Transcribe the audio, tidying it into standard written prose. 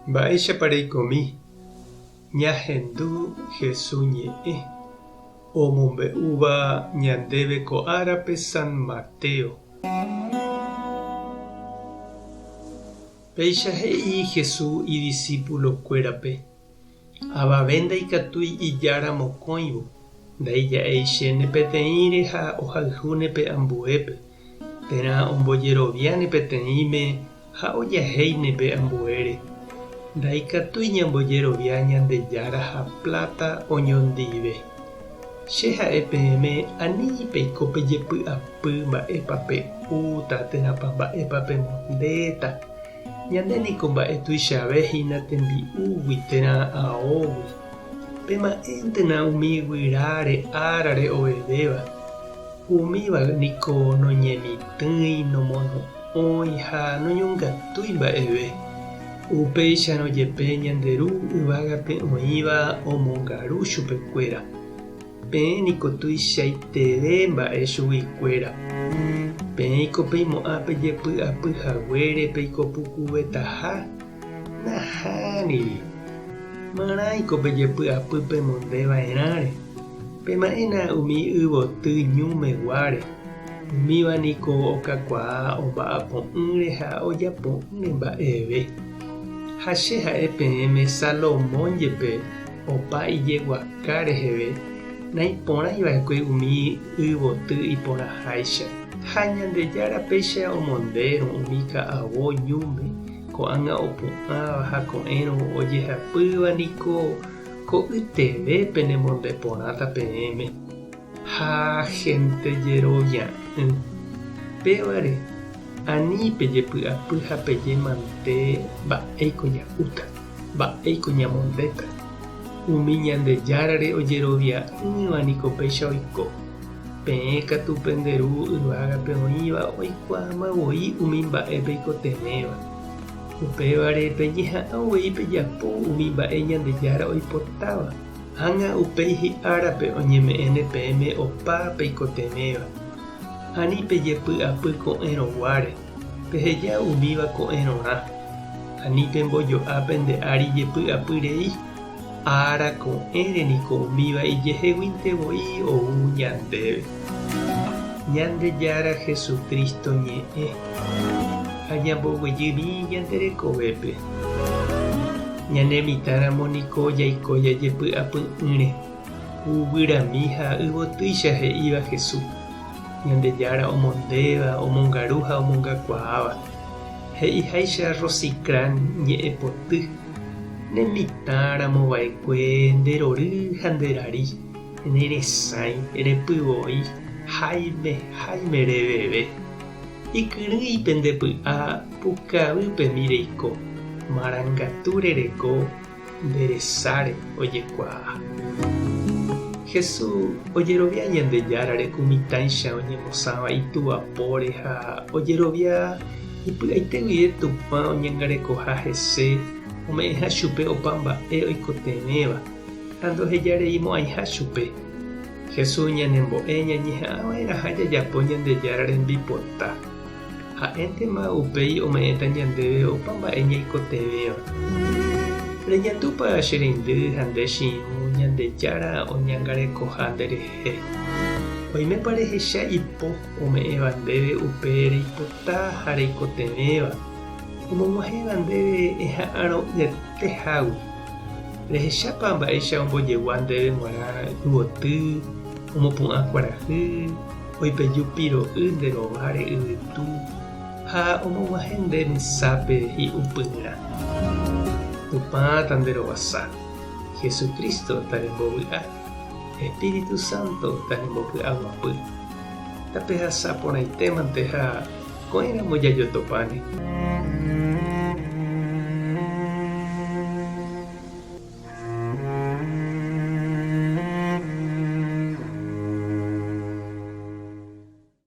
Mba'éichapareikomi ñahendu Jesús ñe'ẽ omombe'úva ñandéve ko árape San Mateo. Péicha he'i Jesús idiscípulokuérape avave ndaikatúi ijára mokõivo, ndaija'éichéne peteĩre ha ohayhúne pe ambuépe, térã ombojeroviáne peteĩme ha ojahéine pe ambuére. Ndaikatúi ñambojerovia Ñandejára ha plata oñondive. Che ha'e peẽme ani peiko pejepy'apy mba'épape úta térãpa mba'épape mondéta. Ñandéniko mba'e tuichavehína tembi'úgui térã aógui. Pema'ẽntena umi guyráre árare ovevéva. Umíva niko noñemitỹi nomono'õi ha noñongatúi mba'eve. Upéicha nojepe ñanderu yvágape oĩva omongaru chupekuéra. Péniko tuichaiteve mba'e chuguikuéra. Péiko peimo'ã pejepy'apyhaguére peikopukuvetaha nahániri. Marãiko pejepy'apy pemondeva'erãre. Pema'ẽna umi yvoty ñumeguáre. Umíva niko okakuaa omba'apo'ỹre ha ojapo'ỹre mba'eve. Ha che ha'e peẽme Salomón jepe opa ijeguaka reheve naiporãiva'ekue umi yvoty iporãháicha. Ha Ñandejára péicha omondérõ umi ka'avo ñúme ko'ág̃a opu'ãva ha ko'ẽrõ ojehapýva niko ko ytevépe nemondeporãta peẽme. Ha gente jerovia'ỹ. Pévare ani pejepy'apy ha pejemante mba'éiko ña'úta, mba'éiko ñamondéta. Umi Ñandejárare ojerovia'ỹva niko péicha oiko. Peẽ katu penderu yvágape oĩva oikuaamavoi umi mba'épe oikoteméva. Upévare peñeha'ãvoi pejapo umi mba'e Ñandejára oipotáva. Ág̃a upéi hi'árape oñeme'ẽne peẽme opa peikoteméva. Ani pejepy'apy ko'ẽrõguáre, peheja umíva ko'ẽrõrã. Ani pembojo'a pende ári jepy'apyrei, ára ko'ẽre niko umíva ijeheguintevoi ou ñandéve. Ñandejára Jesucristo ñe'ẽ ha ñamboguejými ñanderekovépe. Ñanemitãramo niko jaiko jajepy'apy'ỹre. Yvyrami ha yvotýicha he'íva Jesús. Ñandejára omondéva, omongaru ha omongakuaáva. He'iháicha Rosicrán ñe'ẽ poty. Nemitãramo va'ekue nderory ha nderari, neresãi, repyvoi, haime reveve. Ikyrỹipe ndepy'a pukavýpemi reiko, marangatu rereko, nderesáre ojekuaa. Jesús ojerovia Ñandejárare kumitãicha oñemosãva ituvapóre ha ojerovia ipy'aiteguire Tupã oñangarekoha hese ome'ẽha chupe opa mba'e oikoteméva ha ndohejareimo'ãiha chupe. Jesús ñanembo'e ñañeha'ãva'erã ha jajapo Ñandejárare mbipota. Ha'éntema upéi ome'ẽta ñandéve opa mba'e ñaikotevéva. Reñandúpa che reindy ha nde chi'ũ Ñandejára oñangarekoha nderehe. Oimépa rehecha ipo ome'ẽva ndéve upe reipota ha reikotevéva. Omog̃uahẽva ndéve eha'ãrõ jetehágui. Rehechápa mba'éicha ombojegua ndéve g̃uarã yvoty, omopu'ã kuarahy, oipeju piro'y nde rováre yvytu ha omog̃uahẽ nde mesápe hi'upyrã. Tupãta nderovasa. Jesucristo tarembovy'a. Espíritu Santo tarembopy'aguapy. Tape hasã porãitémante ha ko'ẽramo jajotopáne.